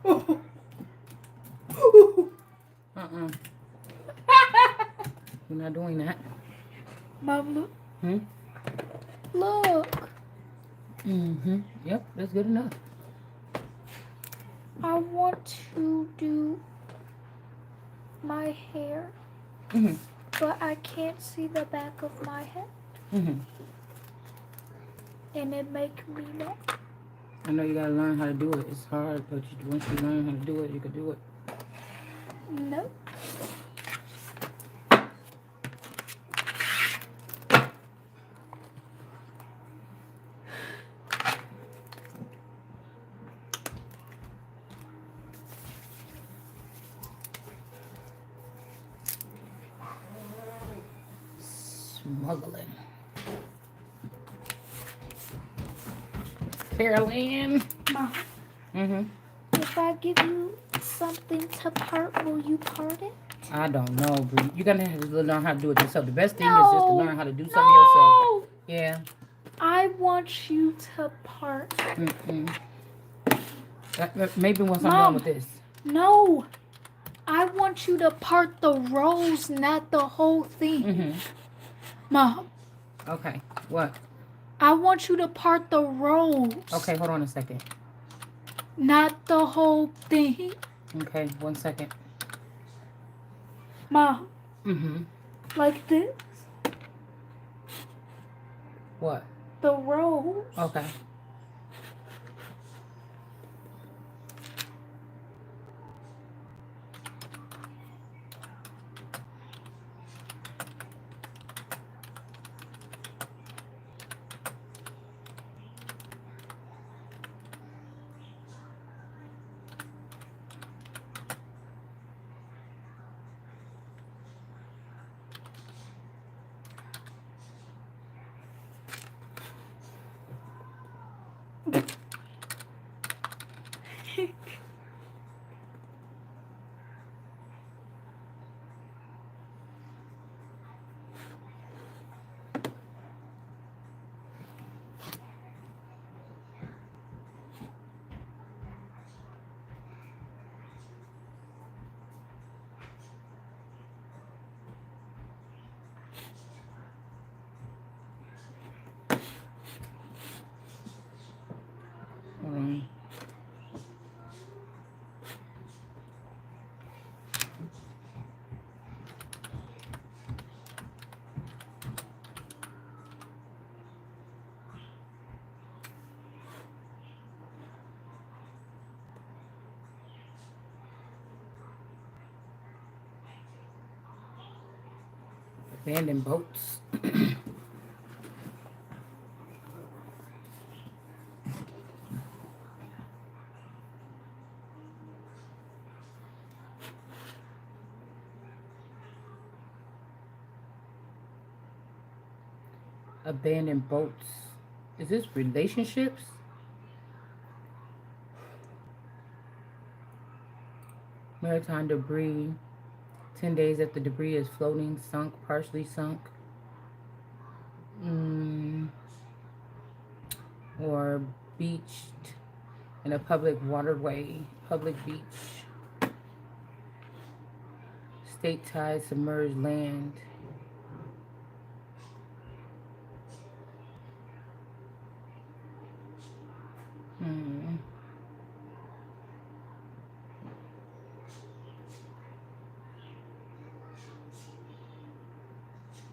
We're not doing that. Mom, look. Hmm? Look. Yep, that's good enough. I want to do my hair, but I can't see the back of my head. And it makes me mad. I know you gotta learn how to do it. It's hard, but once you learn how to do it, you can do it. No. Smuggling. Carolyn. Mom, if I give you something to part, will you part it? I don't know, Bree. You're gonna have to learn how to do it yourself. The best thing is just to No. learn how to do something yourself. Yeah. I want you to part. Maybe once I'm done Mom. with this. No. I want you to part the rows, not the whole thing. Mom. Okay. What? I want you to part the rows. Okay, hold on a second. Not the whole thing. Okay, 1 second. Mom. Like this. What? The rows. Okay. Abandoned boats. Abandoned boats. Is this relationships? Maritime debris. 10 days after debris is floating, sunk, partially sunk. Or beached in a public waterway. Public beach. State tide submerged land.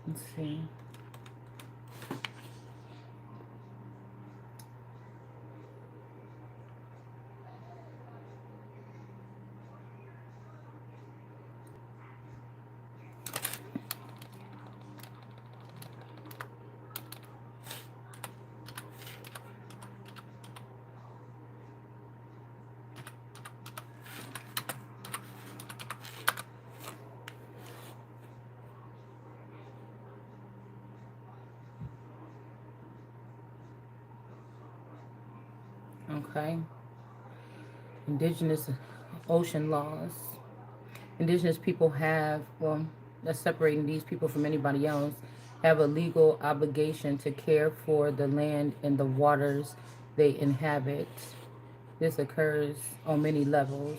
Let's see. Okay. Indigenous ocean laws. Indigenous people have, well, that's separating these people from anybody else, have a legal obligation to care for the land and the waters they inhabit. This occurs on many levels,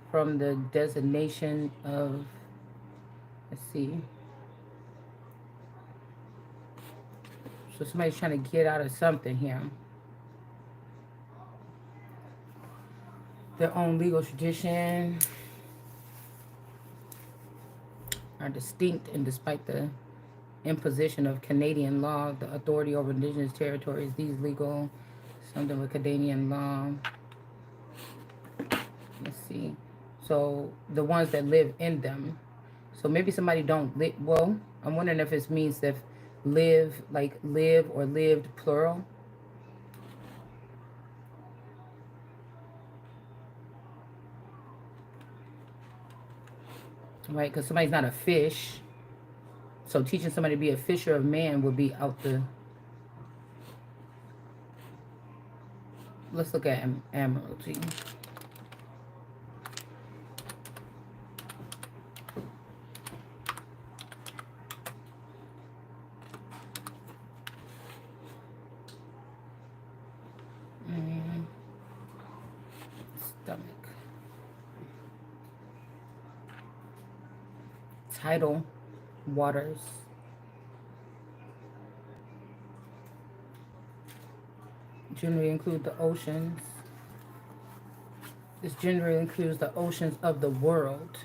from the designation of, let's see, so somebody's trying to get out of something here. Their own legal tradition are distinct, and despite the imposition of Canadian law, the authority over Indigenous territories, these legal, something with Canadian law. Let's see. So the ones that live in them. So maybe somebody don't live. Well, I'm wondering if it means that live, like live or lived plural. Right? Because somebody's not a fish. So teaching somebody to be a fisher of man would be out the. Let's look at Admiralty. Stomach. Tidal waters. Generally include the oceans. This generally includes the oceans of the world,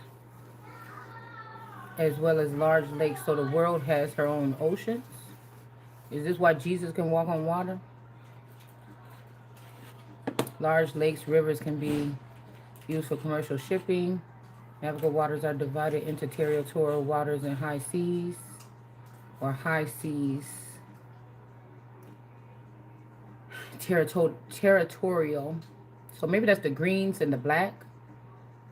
as well as large lakes. So the world has her own oceans. Is this why Jesus can walk on water? Large lakes, rivers can be used for commercial shipping. Navigable waters are divided into territorial waters and high seas, or high seas. Territorial. So maybe that's the greens and the black.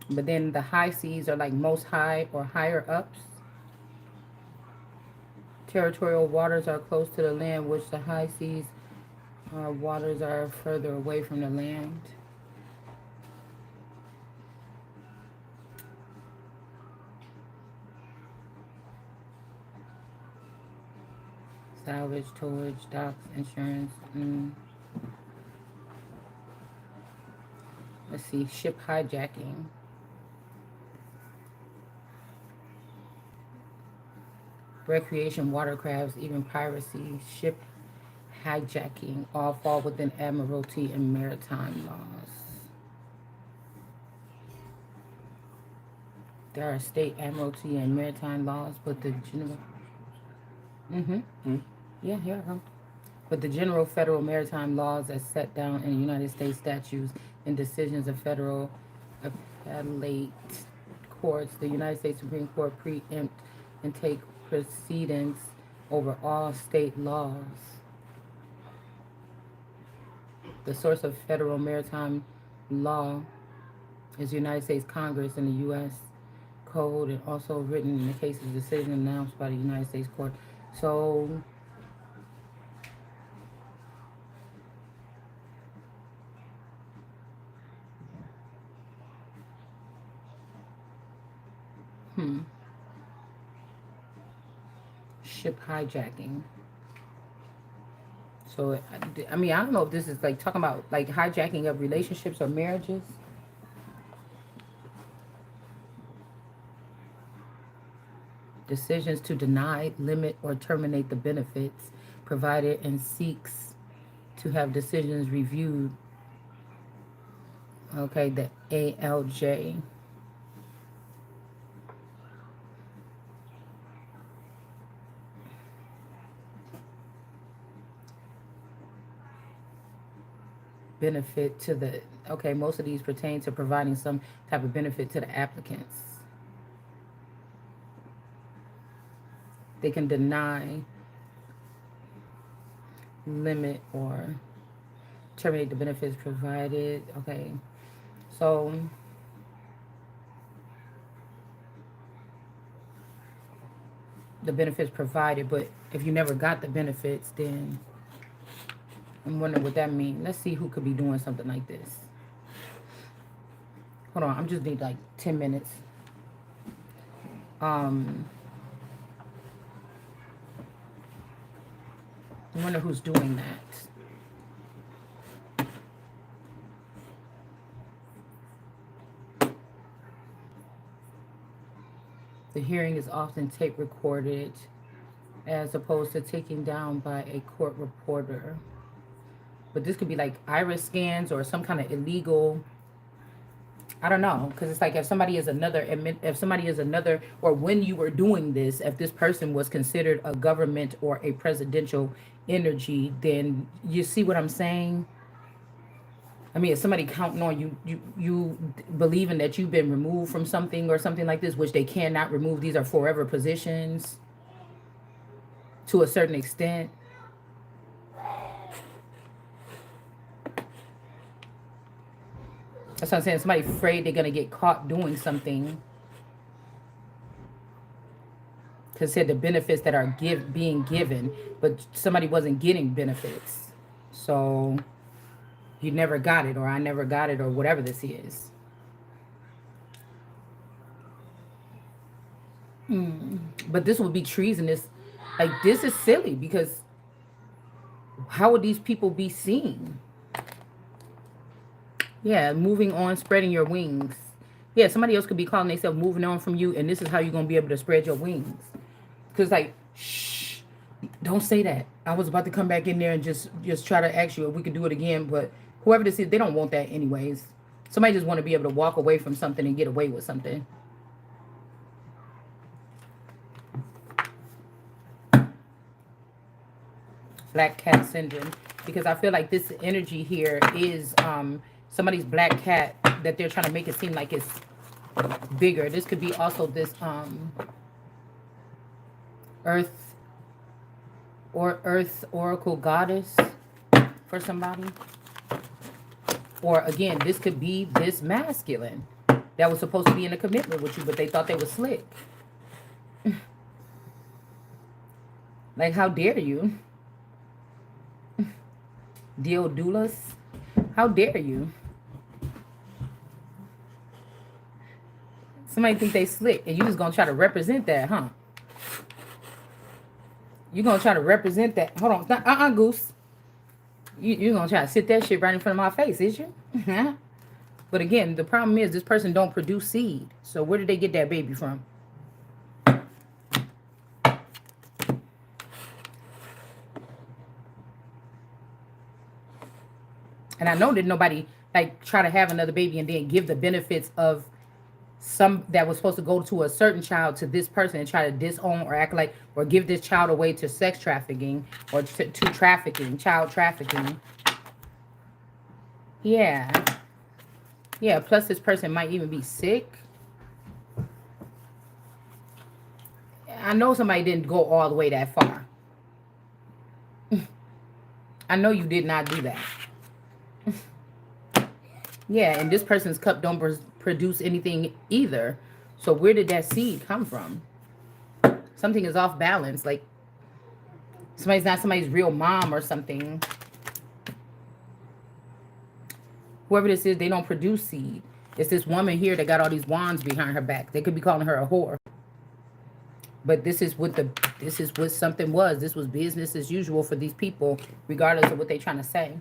But then the high seas are like most high or higher ups. Territorial waters are close to the land, which the high seas waters are further away from the land. Salvage, towage, docks, insurance. Let's see, ship hijacking. Recreation, watercrafts, even piracy, ship hijacking, all fall within admiralty and maritime laws. There are state admiralty and maritime laws, but the general... Yeah, here I go. But the general federal maritime laws as set down in United States statutes and decisions of federal appellate courts, the United States Supreme Court preempt and take precedence over all state laws. The source of federal maritime law is the United States Congress and the U.S. Code, and also written in the case of decision announced by the United States Court. So ship hijacking. So I mean, I don't know if this is like talking about like hijacking of relationships or marriages. Decisions to deny, limit, or terminate the benefits provided, and seeks to have decisions reviewed. Okay, the ALJ. Benefit to the, okay, most of these pertain to providing some type of benefit to the applicants. They can deny, limit, or terminate the benefits provided. Okay, so the benefits provided, but if you never got the benefits, then I'm wondering what that means. Let's see who could be doing something like this. Hold on, I'm just need like 10 minutes. I wonder who's doing that. The hearing is often tape recorded as opposed to taken down by a court reporter. But this could be like iris scans or some kind of illegal. I don't know, because it's like if somebody is another, or when you were doing this, if this person was considered a government or a presidential energy, then you see what I'm saying. I mean, if somebody counting on you believing that you've been removed from something or something like this, which they cannot remove. These are forever positions to a certain extent. That's what I'm saying. Somebody afraid they're gonna get caught doing something. Because said the benefits that are being given, but somebody wasn't getting benefits, so you never got it, or I never got it, or whatever this is. But this would be treasonous. Like, this is silly, because how would these people be seen? Yeah, moving on, spreading your wings. Yeah, somebody else could be calling themselves moving on from you, and this is how you're going to be able to spread your wings. Because, like, shh, don't say that. I was about to come back in there and just try to ask you if we could do it again, but whoever this is, they don't want that anyways. Somebody just want to be able to walk away from something and get away with something. Black cat syndrome. Because I feel like this energy here is somebody's black cat that they're trying to make it seem like it's bigger. This could be also this earth oracle goddess for somebody. Or again, this could be this masculine that was supposed to be in a commitment with you, but they thought they were slick. Like, how dare you? Deodulas, how dare you? Somebody think they slick, and you just gonna try to represent that, huh? You gonna try to represent that? Hold on, Goose. You gonna try to sit that shit right in front of my face, is you? But again, the problem is this person don't produce seed. So where did they get that baby from? And I know that nobody like try to have another baby and then give the benefits of some that was supposed to go to a certain child to this person and try to disown or act like or give this child away to sex trafficking or to trafficking, child trafficking. Yeah. Yeah, plus this person might even be sick. I know somebody didn't go all the way that far. I know you did not do that. Yeah, and this person's cup don't produce anything either. So where did that seed come from? Something is off balance. Like, somebody's not somebody's real mom or something. Whoever this is, they don't produce seed. It's this woman here that got all these wands behind her back. They could be calling her a whore. But this is what something was. This was business as usual for these people, regardless of what they're trying to say.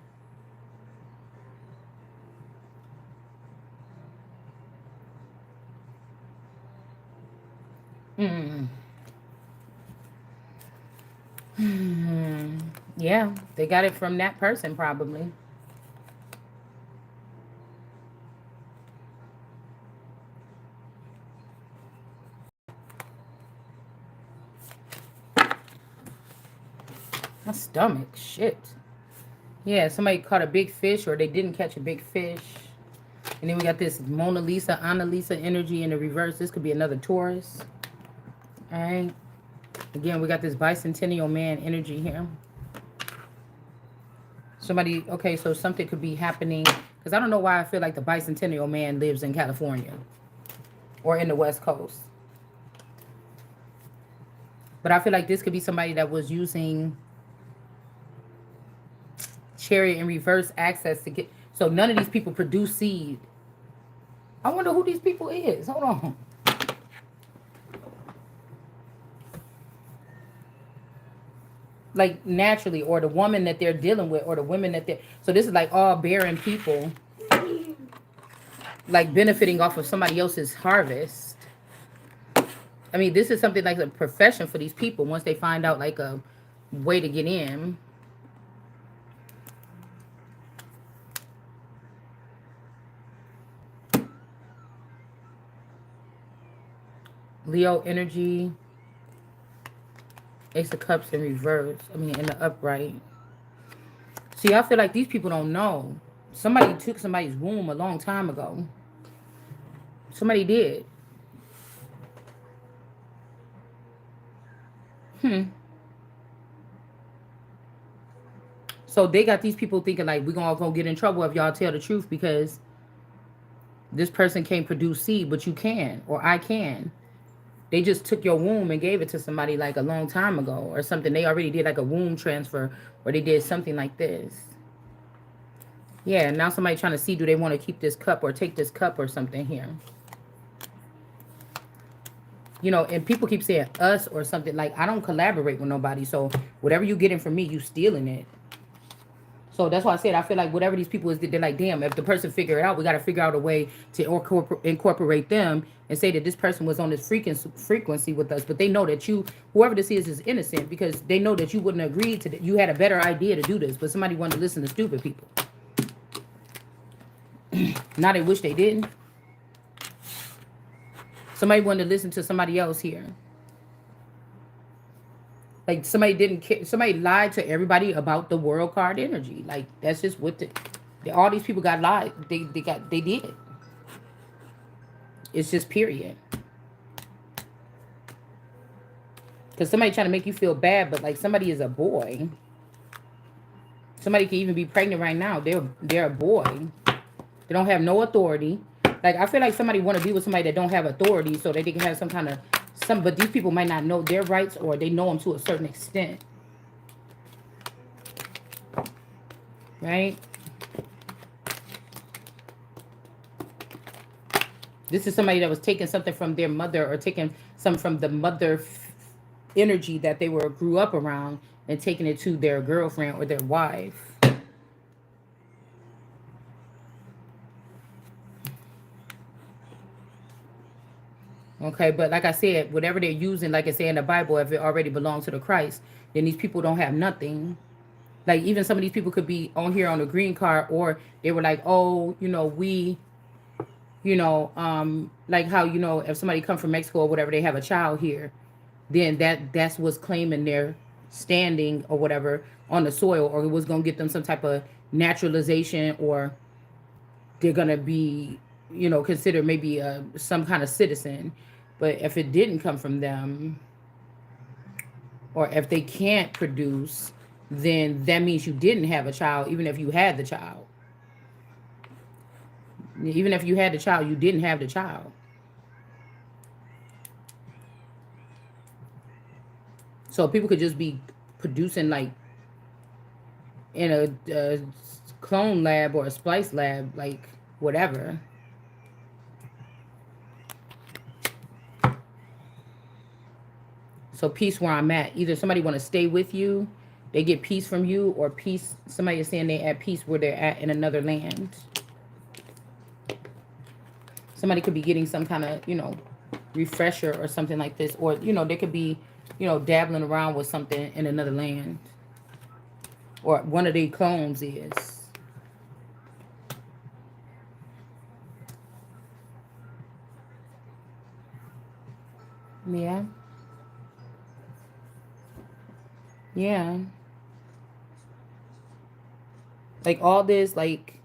Yeah, they got it from that person probably. My stomach, shit. Yeah, somebody caught a big fish or they didn't catch a big fish. And then we got this Mona Lisa, Annalisa energy in the reverse. This could be another Taurus. All right. Again, we got this bicentennial man energy here. Somebody, okay, so something could be happening. Because I don't know why I feel like the bicentennial man lives in California. Or in the West Coast. But I feel like this could be somebody that was using chariot in reverse access to get. So none of these people produce seed. I wonder who these people is. Hold on. Like naturally, or the woman that they're dealing with, or the women that they're. So this is like all barren people. Like benefiting off of somebody else's harvest. I mean, this is something like a profession for these people once they find out like a way to get in. Leo energy, Ace of Cups in reverse. I mean, in the upright. See, I feel like these people don't know. Somebody took somebody's womb a long time ago. Somebody did. So they got these people thinking like we're gonna get in trouble if y'all tell the truth because this person can't produce seed, but you can, or I can. They just took your womb and gave it to somebody like a long time ago or something. They already did like a womb transfer or they did something like this. Yeah, now somebody trying to see do they want to keep this cup or take this cup or something here. You know, and people keep saying us or something. Like, I don't collaborate with nobody. So whatever you getting from me, you stealing it. So that's why I said I feel like whatever these people is, they're like, damn, if the person figure it out, we got to figure out a way to incorporate them and say that this person was on this frequency with us. But they know that you, whoever this is innocent because they know that you wouldn't agree to that. You had a better idea to do this, but somebody wanted to listen to stupid people. Now they wish they didn't. Somebody wanted to listen to somebody else here. Like somebody didn't care. Somebody lied to everybody about the world card energy. Like that's just what all these people got lied. They did. It's just period. Because somebody trying to make you feel bad, but like somebody is a boy. Somebody can even be pregnant right now. They're a boy. They don't have no authority. Like I feel like somebody want to be with somebody that don't have authority so that they can have some kind of but these people might not know their rights or they know them to a certain extent. Right? This is somebody that was taking something from their mother or taking some from the mother energy that they grew up around and taking it to their girlfriend or their wife. Okay, but like I said, whatever they're using, like I say in the Bible, if it already belongs to the Christ, then these people don't have nothing. Like even some of these people could be on here on a green card, or they were like, oh, you know, like how, you know, if somebody come from Mexico or whatever, they have a child here, then that's what's claiming their standing or whatever on the soil, or it was gonna get them some type of naturalization, or they're gonna be, you know, considered maybe some kind of citizen. But if it didn't come from them, or if they can't produce, then that means you didn't have a child, even if you had the child. Even if you had the child, you didn't have the child. So people could just be producing like in a clone lab or a splice lab, like whatever. So peace where I'm at. Either somebody want to stay with you, they get peace from you, or peace, somebody is saying they're at peace where they're at in another land. Somebody could be getting some kind of, you know, refresher or something like this. Or, you know, they could be, you know, dabbling around with something in another land. Or one of their clones is. Yeah. Yeah. Like all this, like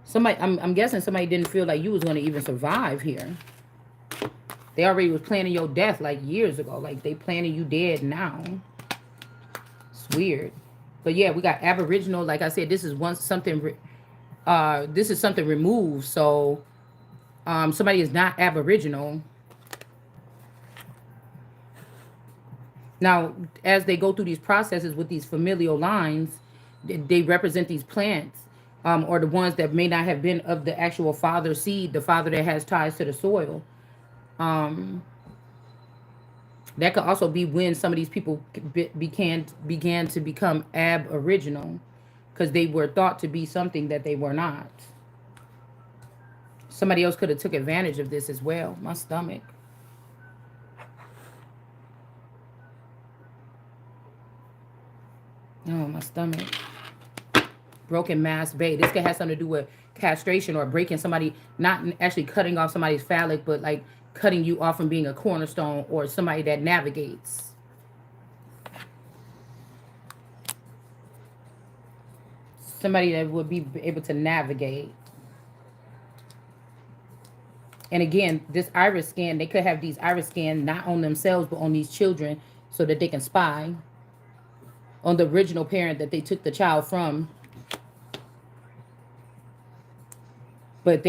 somebody, I'm guessing somebody didn't feel like you was going to even survive here. They already was planning your death like years ago. Like they planning you dead now. It's weird. But yeah, we got Aboriginal. Like I said, this is this is something removed. So somebody is not Aboriginal. Now, as they go through these processes with these familial lines, they represent these plants, or the ones that may not have been of the actual father seed, the father that has ties to the soil. That could also be when some of these people began to become aboriginal, because they were thought to be something that they were not. Somebody else could have took advantage of this as well. My stomach. stomach. Broken mass bay. This could have something to do with castration or breaking somebody, not actually cutting off somebody's phallic, but like cutting you off from being a cornerstone or somebody that navigates. Somebody that would be able to navigate. And again, this iris scan, they could have these iris scans not on themselves, but on these children so that they can spy on the original parent that they took the child from. But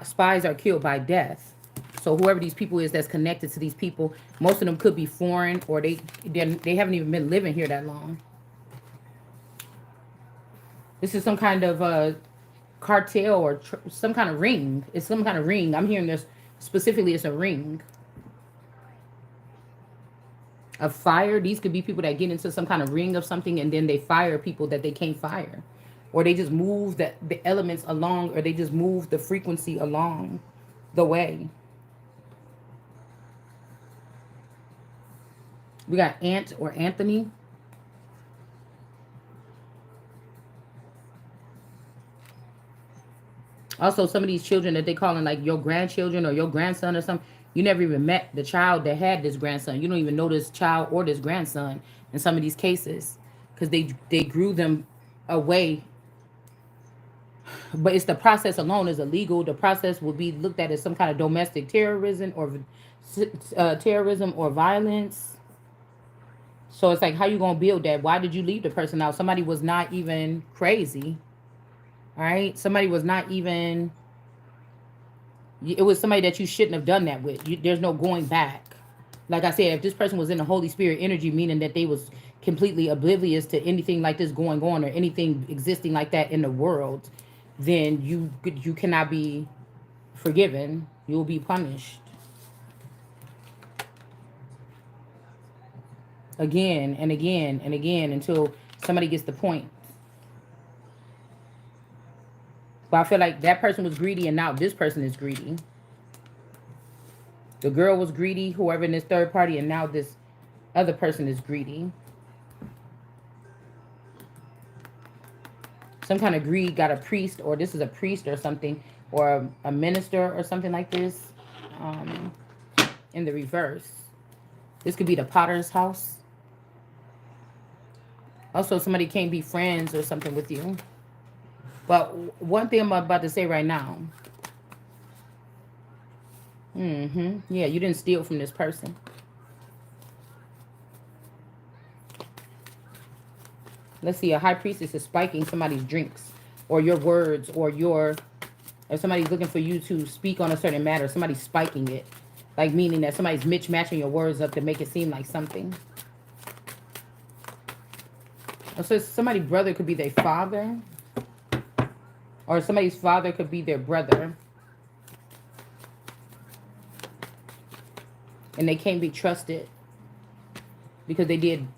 spies are killed by death. So whoever these people is that's connected to these people, most of them could be foreign or they haven't even been living here that long. This is some kind of cartel or some kind of ring. It's some kind of ring. I'm hearing this specifically. It's a ring. A fire. These could be people that get into some kind of ring of something and then they fire people that they can't fire. Or they just move the elements along, or they just move the frequency along the way. We got Ant or Anthony. Also, some of these children that they calling like your grandchildren or your grandson or something, you never even met the child that had this grandson. You don't even know this child or this grandson in some of these cases because they grew them away. But it's the process alone is illegal. The process will be looked at as some kind of domestic terrorism or violence. So it's like, how you gonna build that? Why did you leave the person out? Somebody was not even crazy. All right, somebody was not even. It was somebody that you shouldn't have done that with. There's no going back. Like I said, if this person was in the Holy Spirit energy, meaning that they was completely oblivious to anything like this going on or anything existing like that in the world, then you cannot be forgiven. You will be punished. Again and again and again until somebody gets the point. But I feel like that person was greedy and now this person is greedy. The girl was greedy, whoever in this third party, and now this other person is greedy. Some kind of greed got a priest, or this is a priest or something, or a minister or something like this. In the reverse. This could be the potter's house. Also, somebody can't be friends or something with you. But one thing I'm about to say right now. Yeah, you didn't steal from this person. Let's see, a high priestess is spiking somebody's drinks or your words or if somebody's looking for you to speak on a certain matter, somebody's spiking it. Like meaning that somebody's mismatching your words up to make it seem like something. So somebody's brother could be their father. Or somebody's father could be their brother. And they can't be trusted. Because they did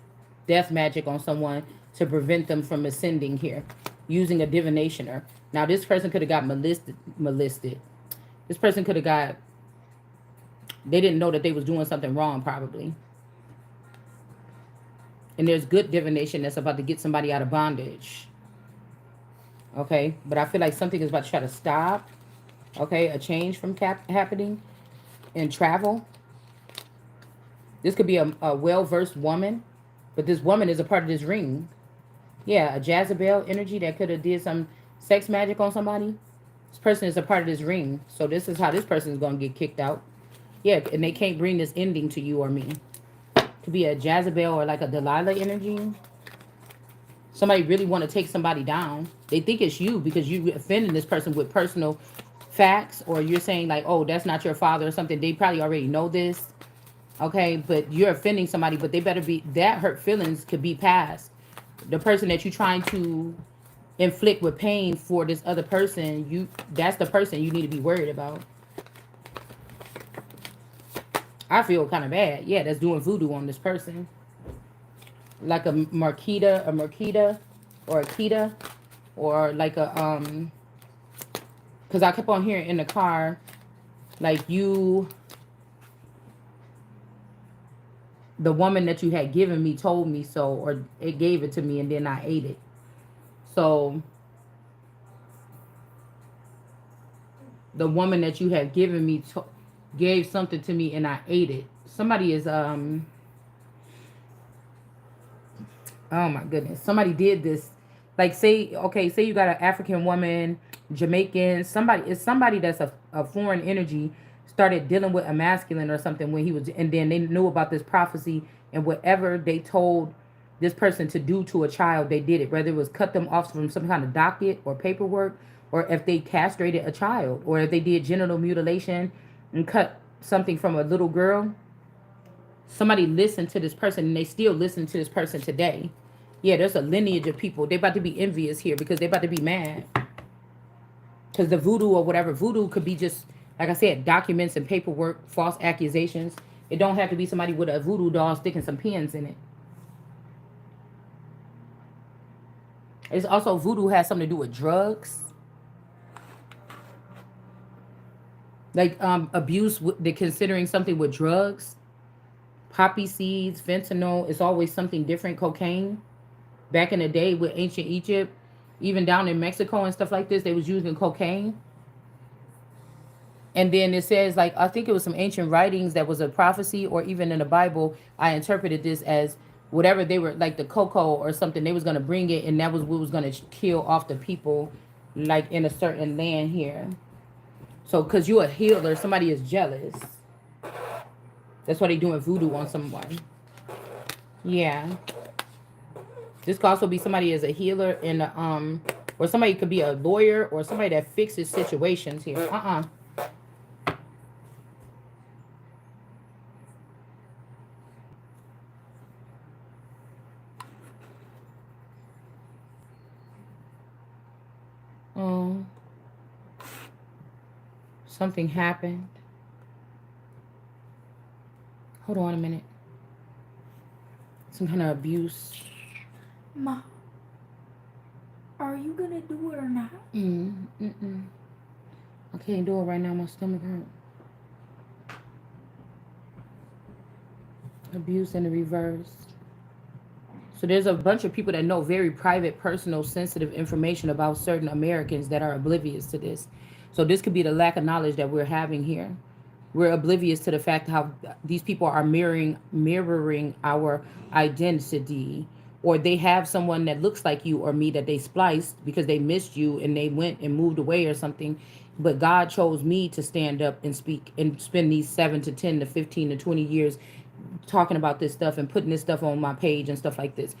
death magic on someone to prevent them from ascending here. Using a divinationer. Now this person could have got molested. This person could have got... They didn't know that they was doing something wrong probably. And there's good divination that's about to get somebody out of bondage. Okay, but I feel like something is about to try to stop. Okay, a change from happening in travel. This could be a well-versed woman, but this woman is a part of this ring. Yeah, a Jezebel energy that could have did some sex magic on somebody. This person is a part of this ring, so this is how this person is going to get kicked out. Yeah, and they can't bring this ending to you or me. Could be a Jezebel or like a Delilah energy. Somebody really want to take somebody down. They think it's you because you offending this person with personal facts, or you're saying like, oh, that's not your father or something. They probably already know this. Okay, but you're offending somebody, but they better be, that hurt feelings could be past. The person that you're trying to inflict with pain for this other person, that's the person you need to be worried about. I feel kind of bad. Yeah, that's doing voodoo on this person. Like a Marquita, or a Kita, or like a, because I kept on hearing in the car, like the woman that you had given me told me so, or it gave it to me and then I ate it. So the woman that you had given me gave something to me and I ate it. Somebody is oh my goodness. Somebody did this. Like say okay, say you got an African woman, Jamaican, somebody that's a foreign energy started dealing with a masculine or something when he was, and then they knew about this prophecy, and whatever they told this person to do to a child, they did it. Whether it was cut them off from some kind of docket or paperwork, or if they castrated a child, or if they did genital mutilation and cut something from a little girl. Somebody listened to this person and they still listen to this person today. Yeah, there's a lineage of people. They about to be envious here because they about to be mad. Because the voodoo or whatever, voodoo could be just, like I said, documents and paperwork, false accusations. It don't have to be somebody with a voodoo doll sticking some pins in it. It's also voodoo has something to do with drugs. Like abuse, they're considering something with drugs. Poppy seeds, fentanyl, it's always something different. Cocaine. Back in the day with ancient Egypt, even down in Mexico and stuff like this, they was using cocaine. And then it says, like, I think it was some ancient writings that was a prophecy, or even in the Bible, I interpreted this as whatever they were, like the cocoa or something, they was going to bring it, and that was what was going to kill off the people, like in a certain land here. So, because you're a healer, somebody is jealous. That's why they doing voodoo on someone. Yeah. This could also be somebody as a healer in the, or somebody could be a lawyer or somebody that fixes situations here. Something happened. Hold on a minute. Some kind of abuse. Ma, are you gonna do it or not? I can't do it right now. My stomach hurt. Abuse in the reverse. So there's a bunch of people that know very private, personal, sensitive information about certain Americans that are oblivious to this. So this could be the lack of knowledge that we're having here. We're oblivious to the fact how these people are mirroring our identity, or they have someone that looks like you or me that they spliced because they missed you and they went and moved away or something. But God chose me to stand up and speak and spend these 7 to 10 to 15 to 20 years talking about this stuff and putting this stuff on my page and stuff like this.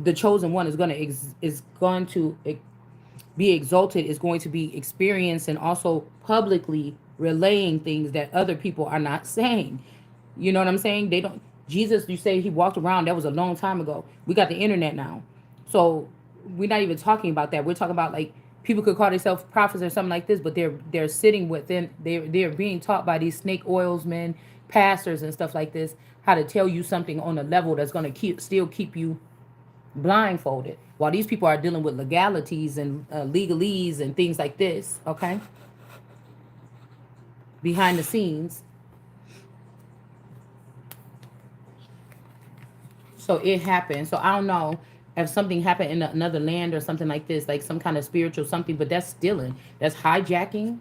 The chosen one is going to be exalted, is going to be experienced, and also publicly relaying things that other people are not saying. You know what I'm saying? They don't. Jesus, you say he walked around, that was a long time ago. We got the internet now. So we're not even talking about that. We're talking about, like, people could call themselves prophets or something like this, but they're sitting within, they're being taught by these snake oilsmen, pastors and stuff like this, how to tell you something on a level that's going to still keep you blindfolded, while these people are dealing with legalities and legalese and things like this, okay? Behind the scenes. So it happened. So I don't know if something happened in another land or something like this, like some kind of spiritual something, but that's stealing. That's hijacking.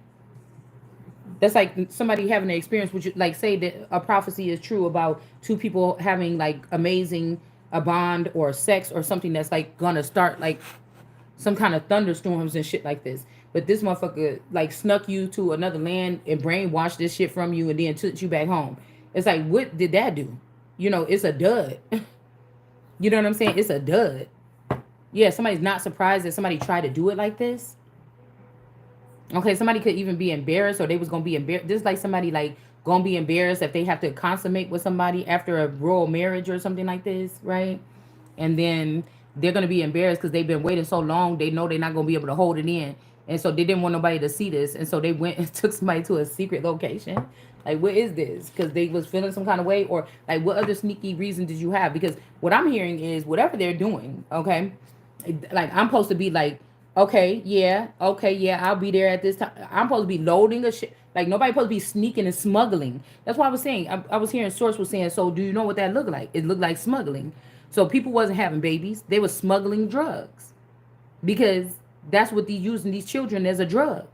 That's like somebody having an experience with you, like say that a prophecy is true about two people having like amazing a bond or sex or something that's like gonna start like some kind of thunderstorms and shit like this. But this motherfucker like snuck you to another land and brainwashed this shit from you and then took you back home. It's like, what did that do? You know, it's a dud. You know what I'm saying? It's a dud. Yeah, somebody's not surprised that somebody tried to do it like this. Okay, somebody could even be embarrassed, or they was gonna be embarrassed. This is like somebody like gonna be embarrassed if they have to consummate with somebody after a royal marriage or something like this, right? And then they're gonna be embarrassed because they've been waiting so long. They know they're not gonna be able to hold it in, and so they didn't want nobody to see this, and so they went and took somebody to a secret location. Like, what is this? Because they was feeling some kind of way, or like, what other sneaky reason did you have? Because what I'm hearing is whatever they're doing, okay, like I'm supposed to be like, okay, yeah, I'll be there at this time. I'm supposed to be loading a shit. Like, nobody supposed to be sneaking and smuggling. That's what I was saying. I was hearing Source was saying, so do you know what that looked like? It looked like smuggling. So people wasn't having babies. They were smuggling drugs. because that's what they're using these children as a drug.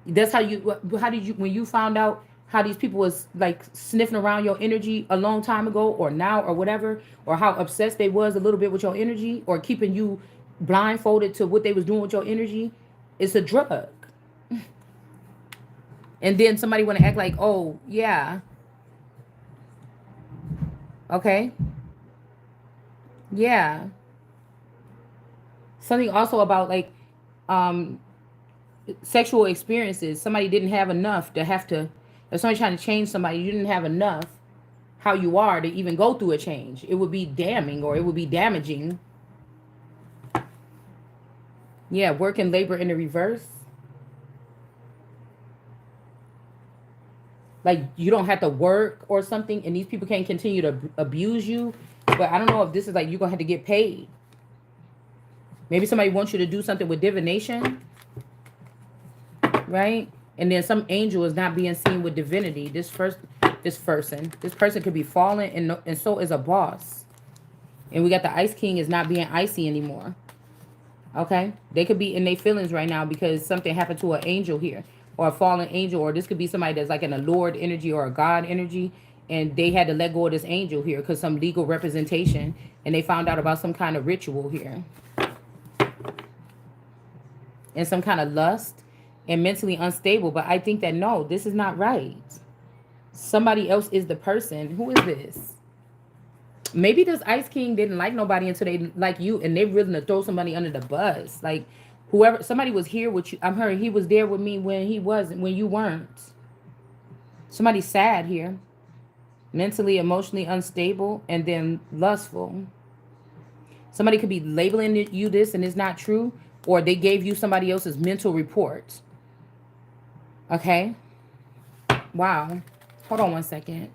That's how did you, when you found out how these people was like sniffing around your energy a long time ago or now or whatever, or how obsessed they was a little bit with your energy or keeping you blindfolded to what they was doing with your energy, it's a drug. And then somebody want to act like, oh yeah, okay, yeah. Something also about like um sexual experiences. Somebody didn't have enough to have to, if somebody trying to change somebody, you didn't have enough how you are to even go through a change. It would be damning or it would be damaging. Yeah, work and labor in the reverse. Like you don't have to work or something, and these people can't continue to abuse you. But I don't know if this is like you're gonna have to get paid. Maybe somebody wants you to do something with divination, right? And then some angel is not being seen with divinity. This person could be fallen, and so is a boss. And we got the Ice King is not being icy anymore. Okay, they could be in their feelings right now because something happened to an angel here, or a fallen angel, or this could be somebody that's like in a Lord energy or a God energy, and they had to let go of this angel here because some legal representation, and they found out about some kind of ritual here, and some kind of lust, and mentally unstable. But I think that no, this is not right. Somebody else is the person. Who is this? Maybe this Ice King didn't like nobody until they like you, and they willing to throw somebody under the bus. Like whoever, somebody was here with you. I'm hearing he was there with me when he wasn't, when you weren't. Somebody sad here, mentally, emotionally unstable, and then lustful. Somebody could be labeling you this, and it's not true, or they gave you somebody else's mental report. Okay. Wow. Hold on one second.